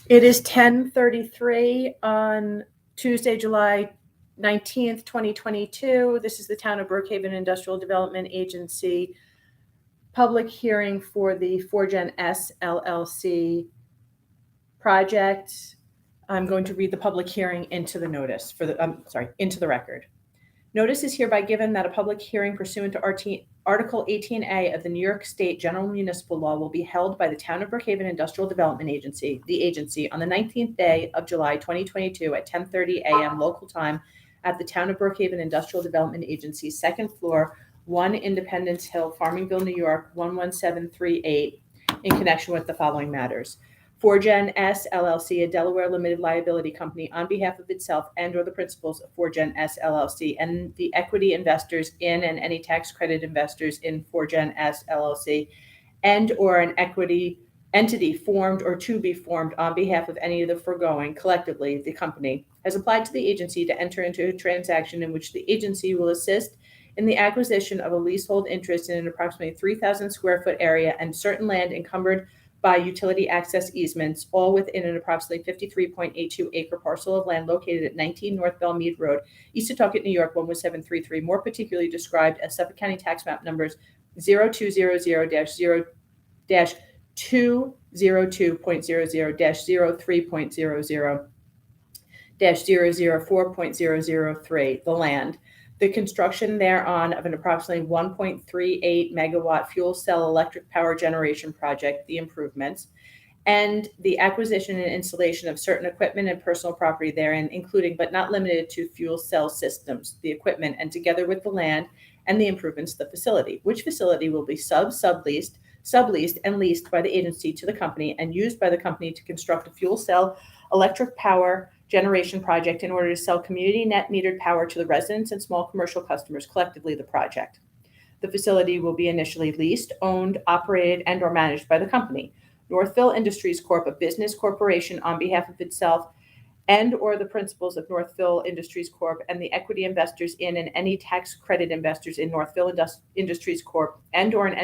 It is 10:33 on Tuesday, July 19th, 2022. This is the Town of Brookhaven Industrial Development Agency public hearing for the FourGen S LLC project. I'm going to read the public hearing into the notice into the record. Notice is hereby given that a public hearing pursuant to Article 18A of the New York State General Municipal Law will be held by the Town of Brookhaven Industrial Development Agency, the agency, on the 19th day of July 2022 at 10:30 a.m. local time at the Town of Brookhaven Industrial Development Agency, second floor, 1 Independence Hill, Farmingville, New York, 11738, in connection with the following matters. FourGen S LLC, a Delaware limited liability company, on behalf of itself and/or the principals of FourGen S LLC and the equity investors in and any tax credit investors in FourGen S LLC, and/or an equity entity formed or to be formed on behalf of any of the foregoing, collectively the company, has applied to the agency to enter into a transaction in which the agency will assist in the acquisition of a leasehold interest in an approximately 3,000 square foot area and certain land encumbered by utility access easements, all within an approximately 53.82 acre parcel of land located at 19 North Belmead Road, East Setauket, New York, 11733, more particularly described as Suffolk County Tax Map numbers 0200-202.00-03.00-004.003, the land. The construction thereon of an approximately 1.38 megawatt fuel cell electric power generation project, the improvements, and the acquisition and installation of certain equipment and personal property therein, including but not limited to fuel cell systems, the equipment, and together with the land and the improvements to the facility, which facility will be subleased, and leased by the agency to the company and used by the company to construct a fuel cell electric power generation project in order to sell community net metered power to the residents and small commercial customers, collectively the project. The facility will be initially leased, owned, operated, and/or managed by the company. Northville Industries Corp., a business corporation on behalf of itself and/or the principals of Northville Industries Corp. And the equity investors in and any tax credit investors in Northville Industries Corp. And/or an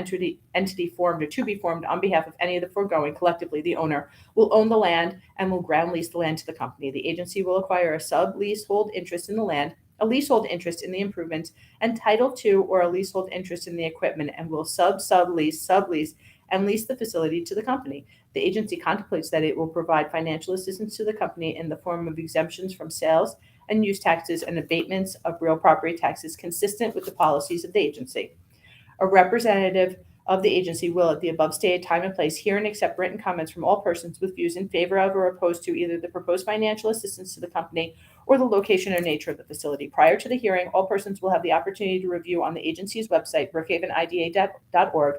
entity formed or to be formed on behalf of any of the foregoing, collectively the owner, will own the land and will ground lease the land to the company. The agency will acquire a sub-leasehold interest in the land, a leasehold interest in the improvements, and title to or a leasehold interest in the equipment, and will sublease, and lease the facility to the company. The agency contemplates that it will provide financial assistance to the company in the form of exemptions from sales and use taxes and abatements of real property taxes consistent with the policies of the agency. A representative of the agency will, at the above stated time and place, hear and accept written comments from all persons with views in favor of or opposed to either the proposed financial assistance to the company or the location or nature of the facility. Prior to the hearing, all persons will have the opportunity to review on the agency's website, brookhavenida.org,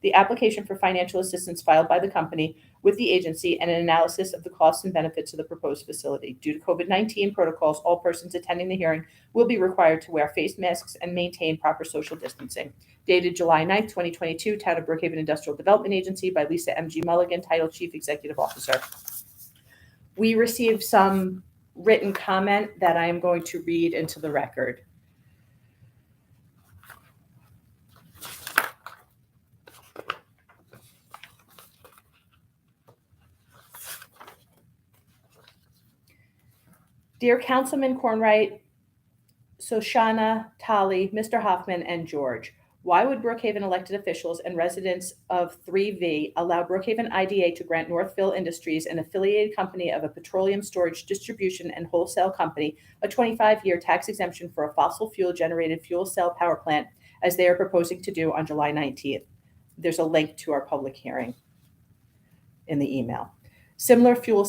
the application for financial assistance filed by the company with the agency and an analysis of the costs and benefits of the proposed facility. Due to COVID-19 protocols, all persons attending the hearing will be required to wear face masks and maintain proper social distancing. Dated July 9th, 2022, Town of Brookhaven Industrial Development Agency by Lisa M.G. Mulligan, title Chief Executive Officer. We received some written comment that I am going to read into the record. Dear Councilman Cornwright, Shoshana, Tali, Mr. Hoffman, and George, why would Brookhaven elected officials and residents of 3V allow Brookhaven IDA to grant Northville Industries, an affiliated company of a petroleum storage distribution and wholesale company, a 25-year tax exemption for a fossil fuel generated fuel cell power plant, as they are proposing to do on July 19th? There's a link to our public hearing in the email. Similar fuel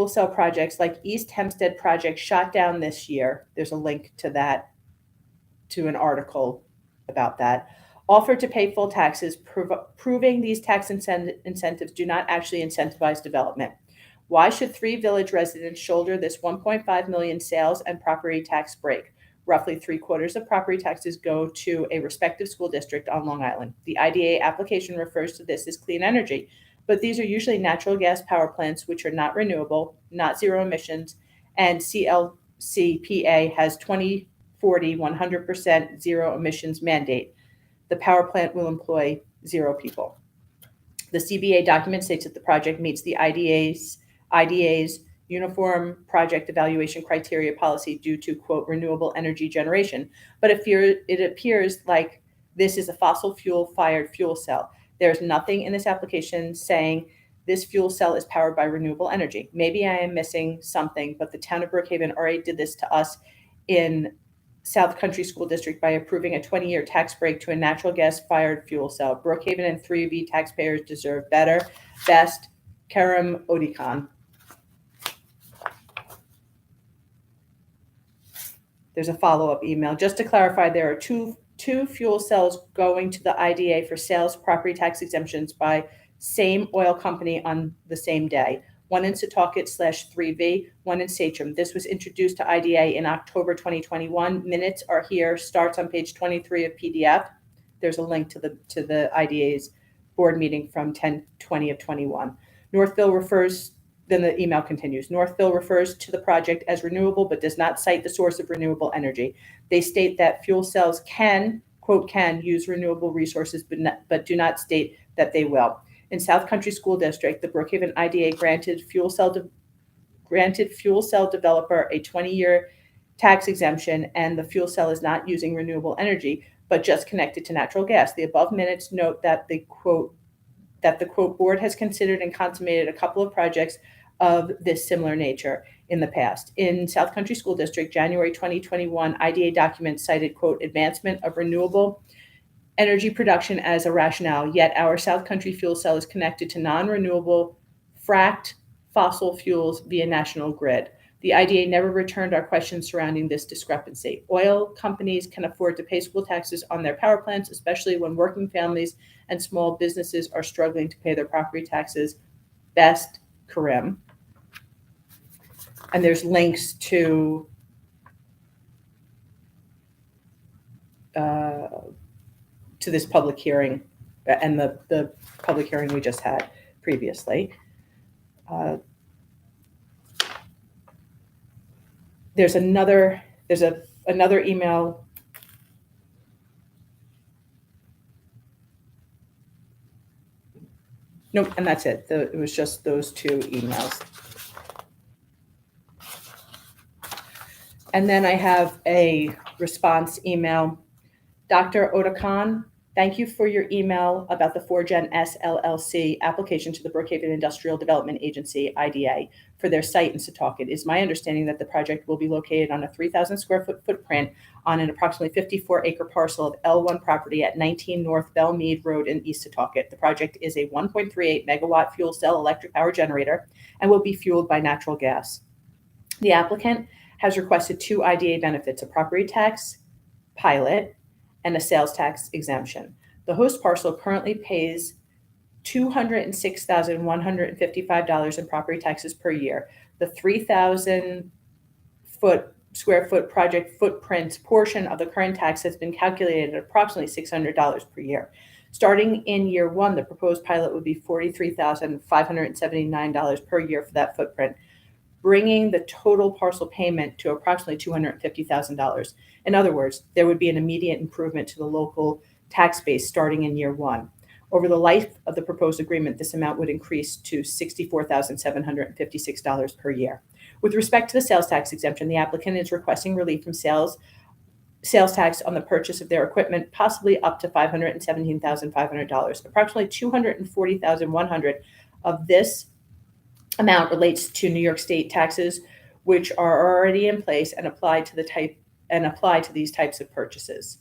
cell projects like East Hempstead project shot down this year. There's a link to that, to an article about that. Offered to pay full taxes, proving these tax incentives do not actually incentivize development. Why should 3 Village residents shoulder this $1.5 million sales and property tax break? Roughly 3/4 of property taxes go to a respective school district on Long Island. The IDA application refers to this as clean energy, but these are usually natural gas power plants, which are not renewable, not zero emissions, and CLCPA has 2040 100% zero emissions mandate. The power plant will employ 0 people. The CBA document states that the project meets the IDA's Uniform Project Evaluation Criteria policy due to, quote, renewable energy generation. But it appears like this is a fossil fuel-fired fuel cell. There's nothing in this application saying this fuel cell is powered by renewable energy. Maybe I am missing something, but the town of Brookhaven already did this to us in South Country School District by approving a 20-year tax break to a natural gas-fired fuel cell. Brookhaven and 3V taxpayers deserve better. Best, Kerem Odikhan. There's a follow-up email. Just to clarify, there are two fuel cells going to the IDA for sales property tax exemptions by same oil company on the same day. One in Setauket/3V, one in Sachem. This was introduced to IDA in October 2021. Minutes are here, starts on page 23 of PDF. There's a link to the IDA's board meeting from 10/20 of 21. Northville refers, then the email continues. Northville refers to the project as renewable, but does not cite the source of renewable energy. They state that fuel cells can, quote, can use renewable resources, but do not state that they will. In South Country School District, the Brookhaven IDA granted fuel cell developer a 20-year tax exemption, and the fuel cell is not using renewable energy, but just connected to natural gas. The above minutes note that the quote board has considered and consummated a couple of projects of this similar nature in the past. In South Country School District, January 2021, IDA documents cited, quote, advancement of renewable energy production as a rationale, yet our South Country fuel cell is connected to non-renewable fracked fossil fuels via national grid. The IDA never returned our questions surrounding this discrepancy. Oil companies can afford to pay school taxes on their power plants, especially when working families and small businesses are struggling to pay their property taxes. Best, Karim. And there's links to this public hearing and the public hearing we just had previously. There's another email. Nope, and that's it. It was just those two emails. And then I have a response email. Dr. Odakan, thank you for your email about the FourGen SLLC application to the Brookhaven Industrial Development Agency, IDA, for their site in Setauket. It is my understanding that the project will be located on a 3,000 square foot footprint on an approximately 54-acre parcel of L1 property at 19 North Bellmead Road in East Setauket. The project is a 1.38 megawatt fuel cell electric power generator and will be fueled by natural gas. The applicant has requested two IDA benefits, a property tax pilot and a sales tax exemption. The host parcel currently pays $206,155 in property taxes per year. The 3,000 square foot project footprint portion of the current tax has been calculated at approximately $600 per year. Starting in year one, the proposed pilot would be $43,579 per year for that footprint, bringing the total parcel payment to approximately $250,000. In other words, there would be an immediate improvement to the local tax base starting in year one. Over the life of the proposed agreement, this amount would increase to $64,756 per year. With respect to the sales tax exemption, the applicant is requesting relief from sales tax on the purchase of their equipment, possibly up to $517,500. Approximately $240,100 of this amount relates to New York State taxes, which are already in place and apply to these types of purchases.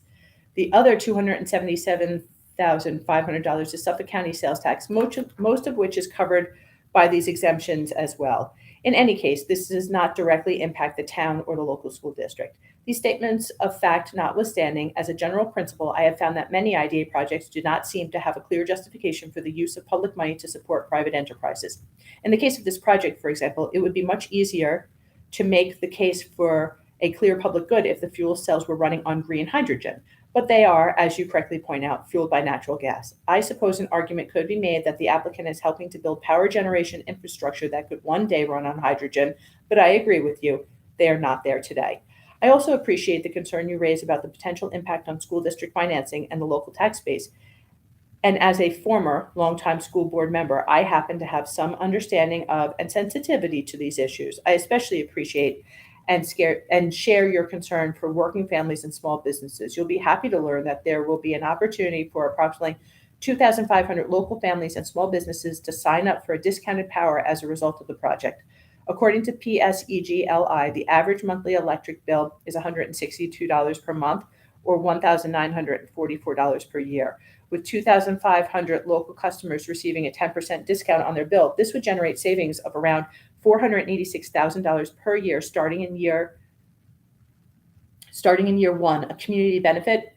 The other $277,500 is Suffolk County sales tax, most of which is covered by these exemptions as well. In any case, this does not directly impact the town or the local school district. These statements of fact notwithstanding, as a general principle, I have found that many IDA projects do not seem to have a clear justification for the use of public money to support private enterprises. In the case of this project, for example, it would be much easier to make the case for a clear public good if the fuel cells were running on green hydrogen, but they are, as you correctly point out, fueled by natural gas. I suppose an argument could be made that the applicant is helping to build power generation infrastructure that could one day run on hydrogen, but I agree with you, they are not there today. I also appreciate the concern you raise about the potential impact on school district financing and the local tax base. And as a former longtime school board member, I happen to have some understanding of and sensitivity to these issues. I especially appreciate and share your concern for working families and small businesses. You'll be happy to learn that there will be an opportunity for approximately 2,500 local families and small businesses to sign up for a discounted power as a result of the project. According to PSEGLI, the average monthly electric bill is $162 per month or $1,944 per year. With 2,500 local customers receiving a 10% discount on their bill, this would generate savings of around $486,000 per year starting in year one, a community benefit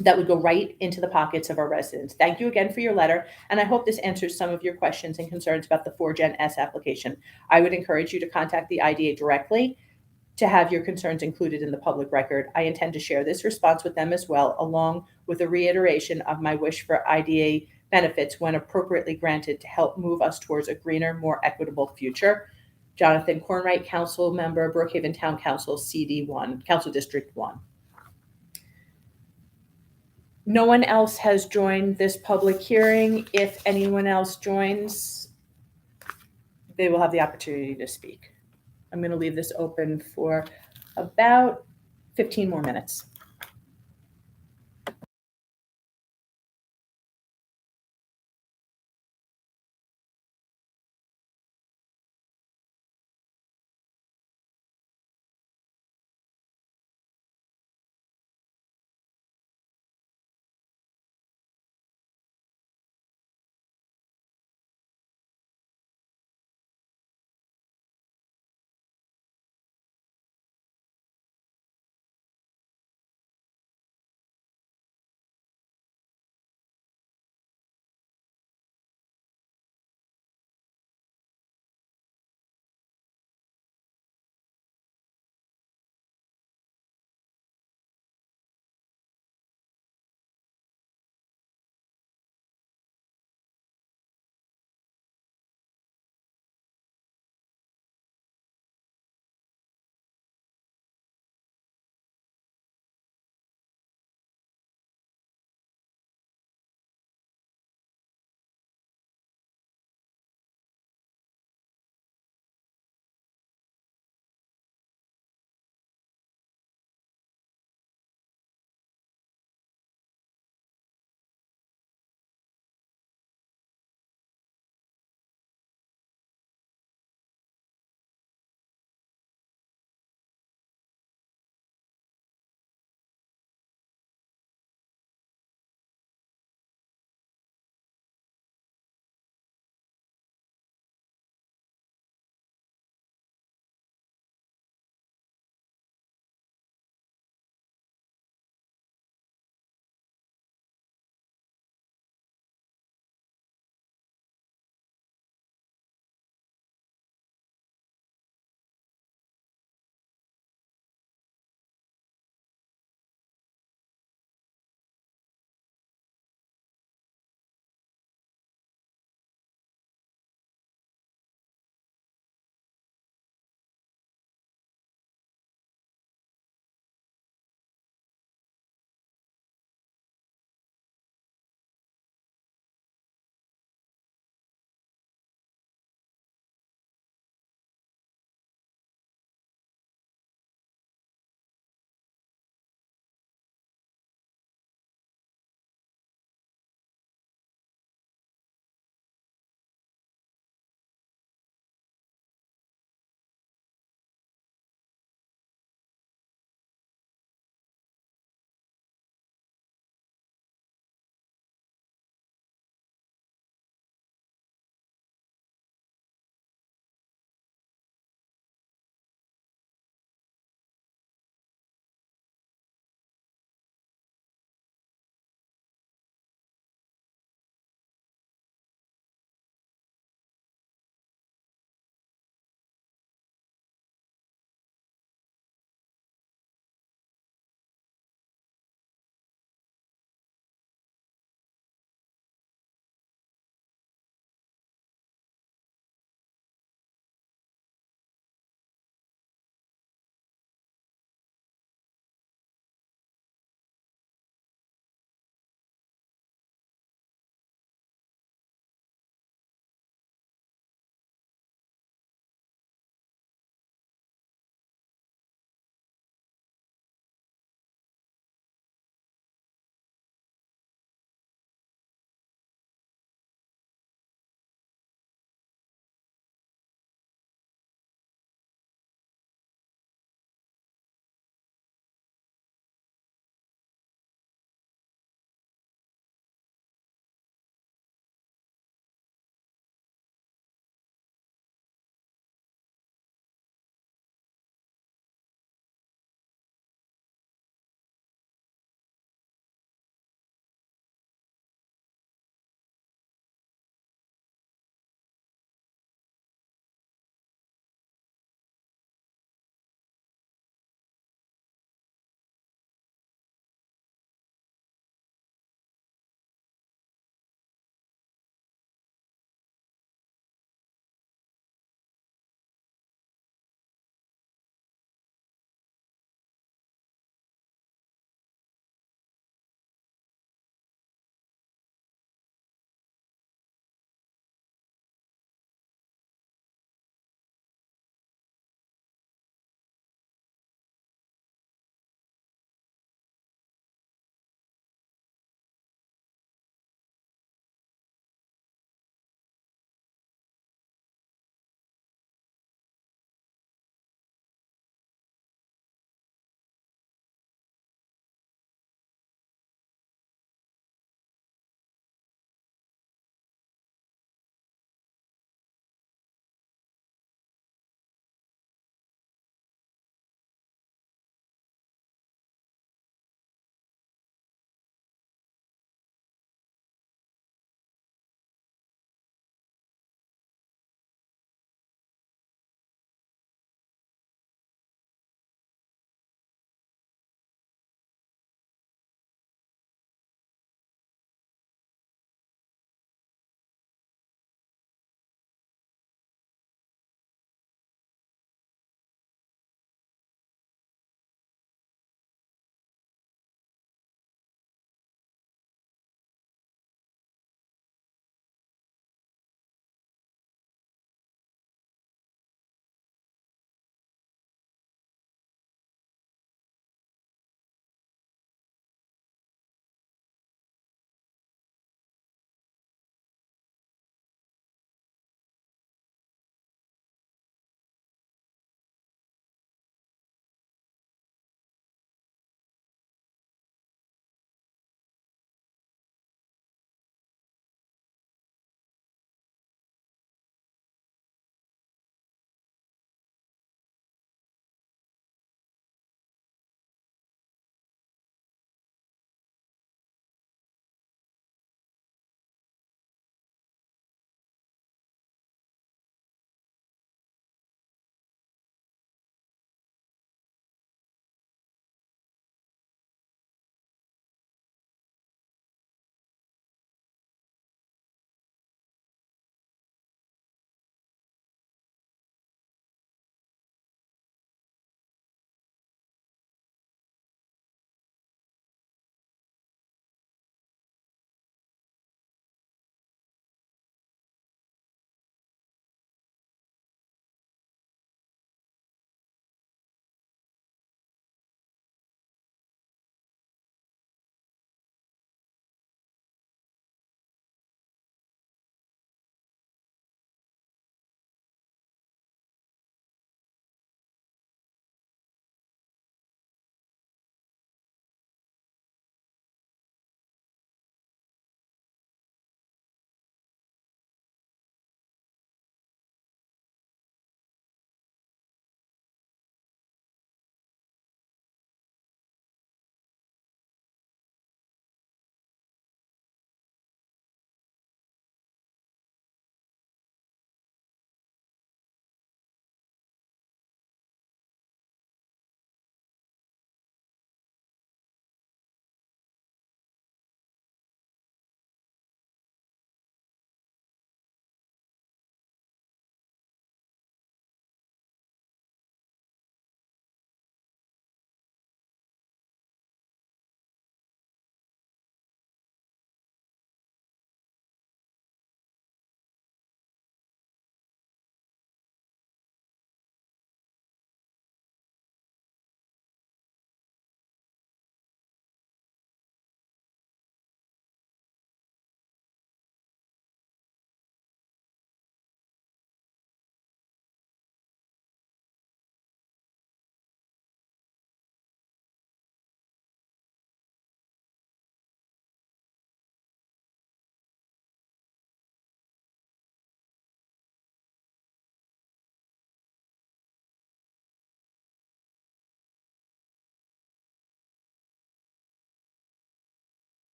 that would go right into the pockets of our residents. Thank you again for your letter, and I hope this answers some of your questions and concerns about the FourGen S application. I would encourage you to contact the IDA directly to have your concerns included in the public record. I intend to share this response with them as well, along with a reiteration of my wish for IDA benefits when appropriately granted to help move us towards a greener, more equitable future. Jonathan Cornwright, Council Member, Brookhaven Town Council, CD1, Council District 1. No one else has joined this public hearing. If anyone else joins, they will have the opportunity to speak. I'm going to leave this open for about 15 more minutes.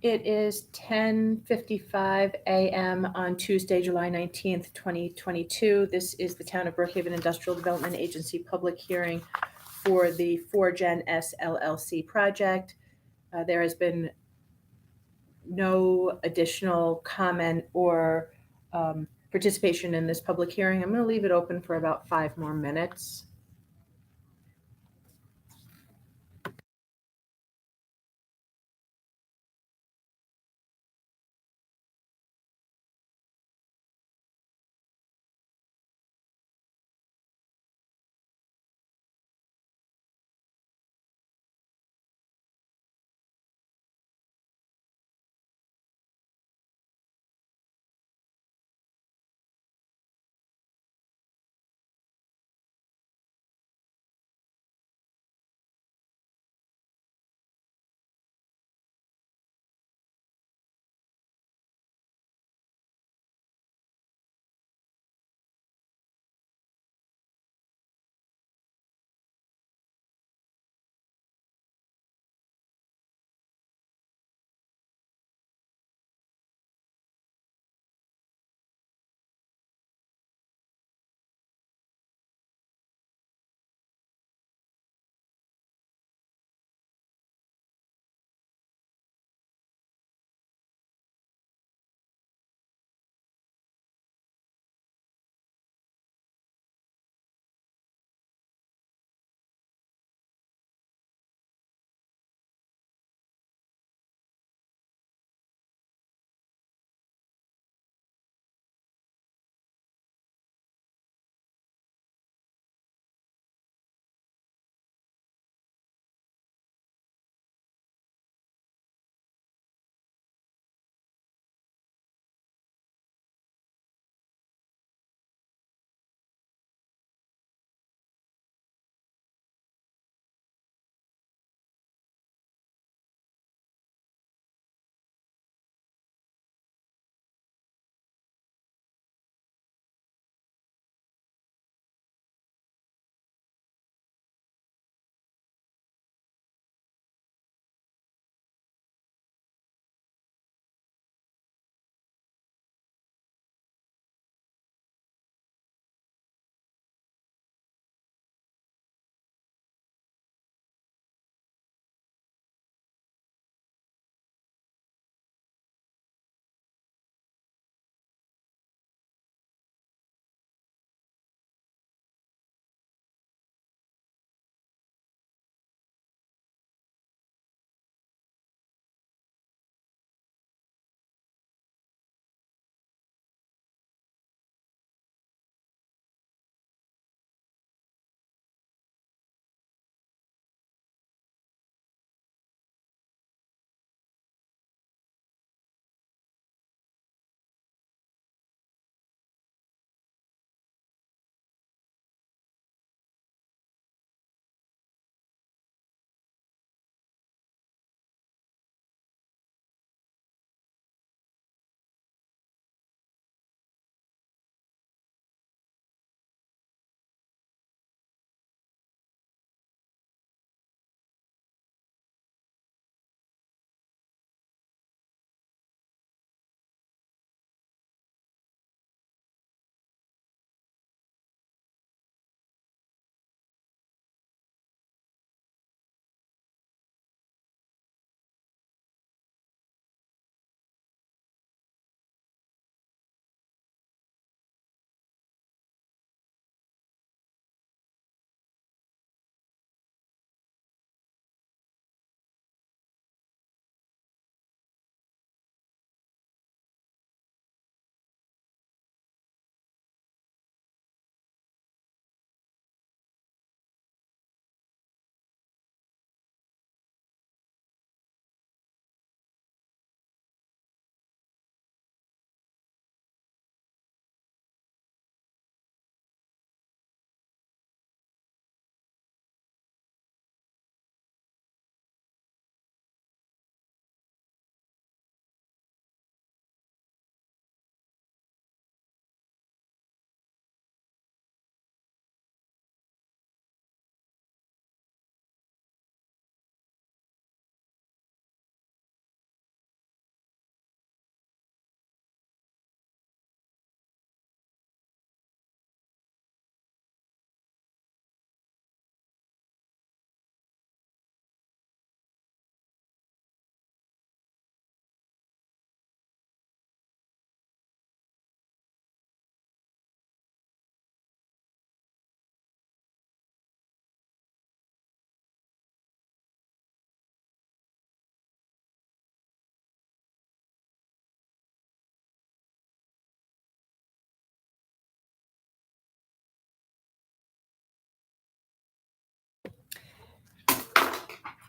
It is 10:55 a.m. on Tuesday, July 19th, 2022. This is the Town of Brookhaven Industrial Development Agency public hearing for the FourGen SLLC project. There has been no additional comment or participation in this public hearing. I'm going to leave it open for about 5 more minutes.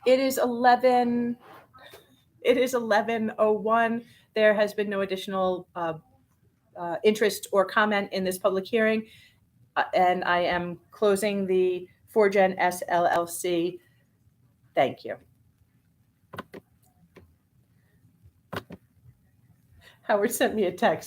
It is 11:01. There has been no additional interest or comment in this public hearing, and I am closing the FourGen SLLC. Thank you. Howard sent me a text.